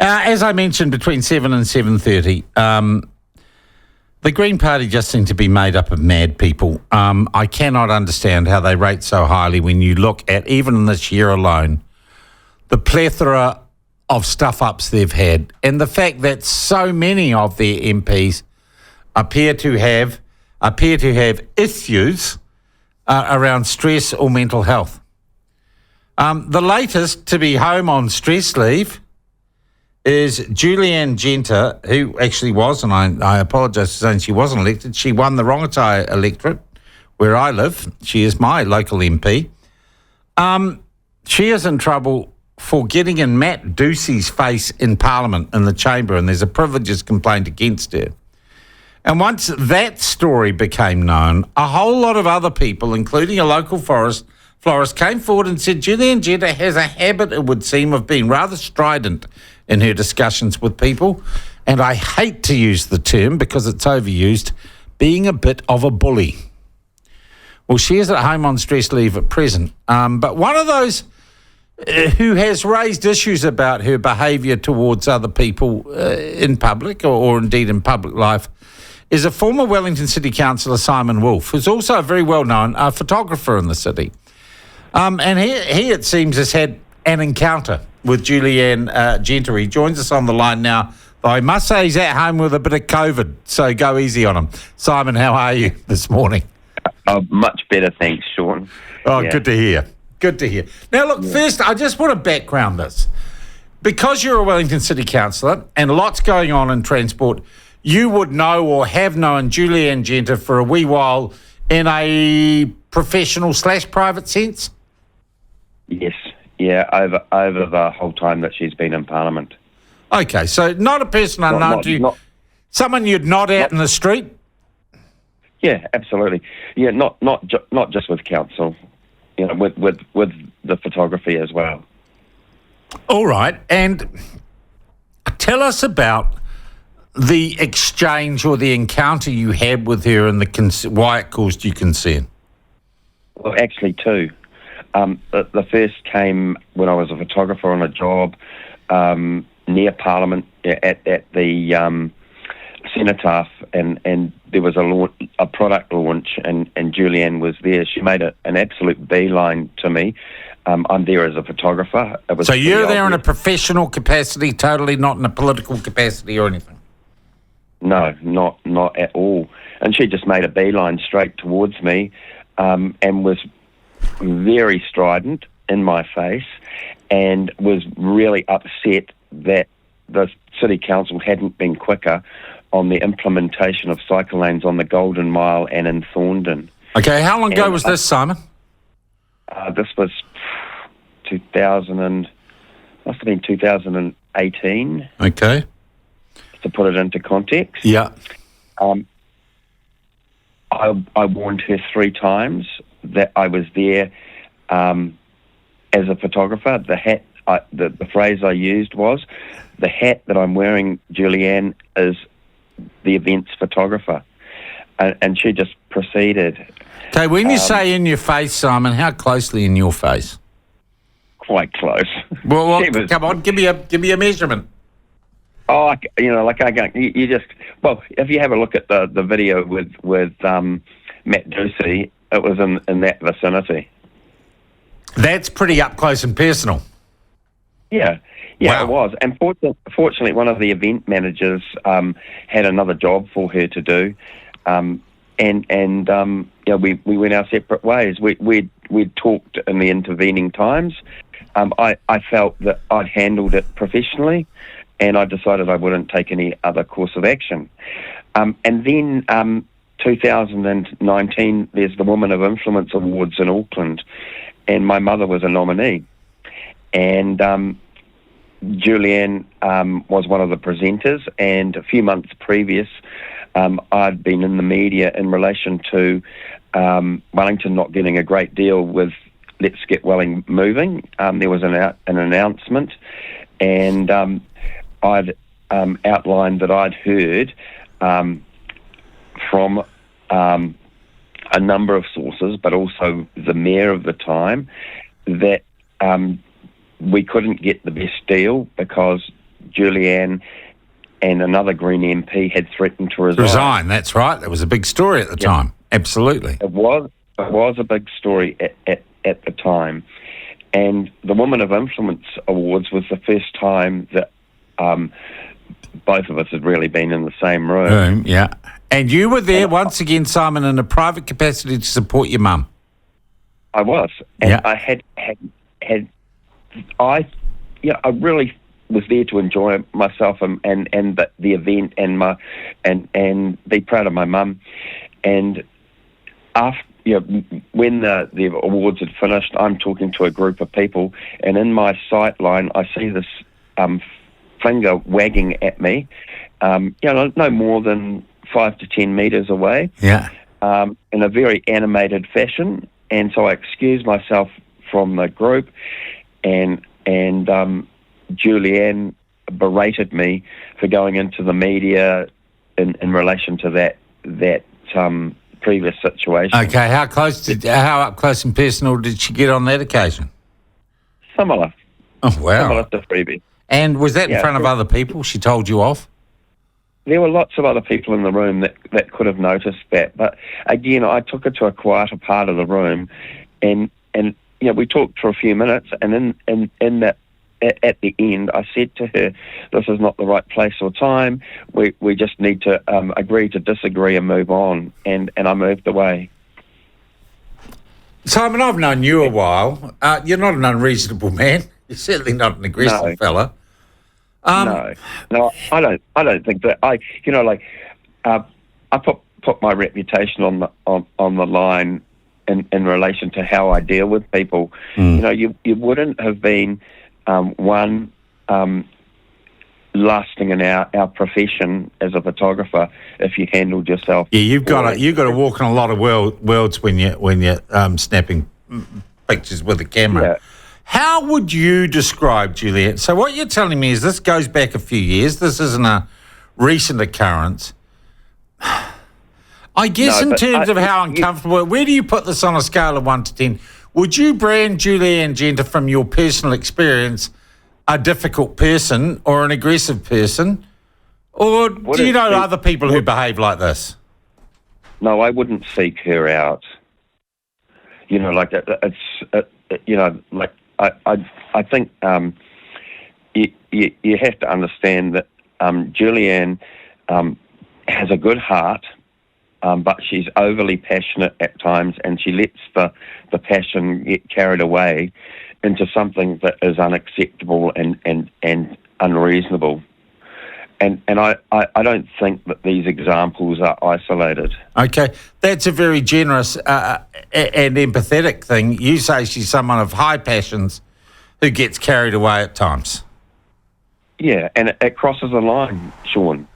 As I mentioned, between 7 and 7:30, the Green Party just seem to be made up of mad people. I cannot understand how they rate so highly when you look at, even in this year alone, the plethora of stuff-ups they've had, and the fact that so many of their MPs appear to have issues around stress or mental health. The latest to be home on stress leave is Julie Anne Genter, who actually was, and I apologise for saying she wasn't elected. She won the Rongotai electorate where I live. She is my local MP. She is in trouble for getting in Matt Ducey's face in Parliament, in the chamber, and there's a privileges complaint against her. And once that story became known, a whole lot of other people, including a local florist, came forward and said Julie Anne Genter has a habit, it would seem, of being rather strident in her discussions with people. And I hate to use the term because it's overused, being a bit of a bully. Well, she is at home on stress leave at present. But one of those who has raised issues about her behaviour towards other people in public or indeed in public life is a former Wellington City Councillor, Simon Woolf, who's also a very well-known photographer in the city. And he, it seems, has had an encounter with Julie Anne Genter. He joins us on the line now. Though I must say he's at home with a bit of COVID, so go easy on him. Simon, how are you this morning? Much better, thanks, Sean. Oh, yeah. Good to hear. Good to hear. Now, look, First, I just want to background this. Because you're a Wellington City Councillor and lots going on in transport, you would know or have known Julie Anne Genter for a wee while in a professional/private sense? Yes, yeah, over the whole time that she's been in Parliament. Okay, so not a person unknown to you, someone you'd nod out in the street? Yeah, absolutely. Yeah, not just with council, with the photography as well. All right, and tell us about the exchange or the encounter you had with her and why it caused you concern. Well, actually, two. The first came when I was a photographer on a job near Parliament at the Cenotaph, and there was a product launch, and Julie Anne was there. She made an absolute beeline to me. I'm there as a photographer. So you're there in a professional capacity, totally not in a political capacity or anything? No, not at all. And she just made a beeline straight towards me and was very strident in my face and was really upset that the City Council hadn't been quicker on the implementation of cycle lanes on the Golden Mile and in Thorndon. Okay, how long ago was this, Simon? This was must have been 2018. Okay. To put it into context. Yeah. I warned her 3 times that I was there as a photographer. The phrase I used was, the hat that I'm wearing, Julie Anne, is the event's photographer. And she just proceeded. Okay, when you say in your face, Simon, how closely in your face? Quite close. Well, come on, give me a measurement. Oh, I can't. You just, well, if you have a look at the video with Matt Ducey, it was in that vicinity. That's pretty up close and personal. Yeah, wow. It was. And fortunately, one of the event managers had another job for her to do, we went our separate ways. We'd talked in the intervening times. I felt that I'd handled it professionally, and I decided I wouldn't take any other course of action. And then 2019, there's the Woman of Influence Awards in Auckland, and my mother was a nominee. And Julie Anne was one of the presenters, and a few months previous, I'd been in the media in relation to Wellington not getting a great deal with Let's Get Welling Moving. There was an announcement, and I'd outlined that I'd heard from a number of sources, but also the mayor of the time, that we couldn't get the best deal because Julie Anne and another Green MP had threatened to resign. Resign, that's right. That was a big story at the time. Absolutely. It was a big story at the time. And the Women of Influence Awards was the first time that both of us had really been in the same room. Yeah. And you were there once again, Simon, in a private capacity to support your mum. I was. And I I really was there to enjoy myself and the event and be proud of my mum. And after, when the awards had finished, I'm talking to a group of people, and in my sight line, I see this finger wagging at me, no more than 5 to 10 metres away, in a very animated fashion. And so I excused myself from the group, and Julie Anne berated me for going into the media in relation to that previous situation. Okay, how up close and personal did she get on that occasion? Similar. Oh, wow. Similar to Freebie. And was that in front of other people? She told you off? There were lots of other people in the room that could have noticed that. But again, I took her to a quieter part of the room, and we talked for a few minutes, and in that, at the end, I said to her, "This is not the right place or time. We just need to agree to disagree and move on." And I moved away. Simon, I've known you a while. You're not an unreasonable man. You're certainly not an aggressive fella. No, I don't think that. I put my reputation on the line in relation to how I deal with people. You wouldn't have been lasting in our profession as a photographer if you handled yourself. Yeah, you've got to walk in a lot of worlds when you're snapping pictures with a camera. Yeah. How would you describe, Julie Anne? So what you're telling me is this goes back a few years. This isn't a recent occurrence. I guess in terms of how uncomfortable, where do you put this on a scale of 1 to 10? Would you brand Julie Anne Genter, from your personal experience, a difficult person or an aggressive person? Or do you know other people who behave like this? No, I wouldn't seek her out. I think you have to understand that Julie Anne has a good heart, but she's overly passionate at times, and she lets the passion get carried away into something that is unacceptable and unreasonable. And I don't think that these examples are isolated. Okay, that's a very generous and empathetic thing. You say she's someone of high passions who gets carried away at times. Yeah, and it crosses a line, Sean.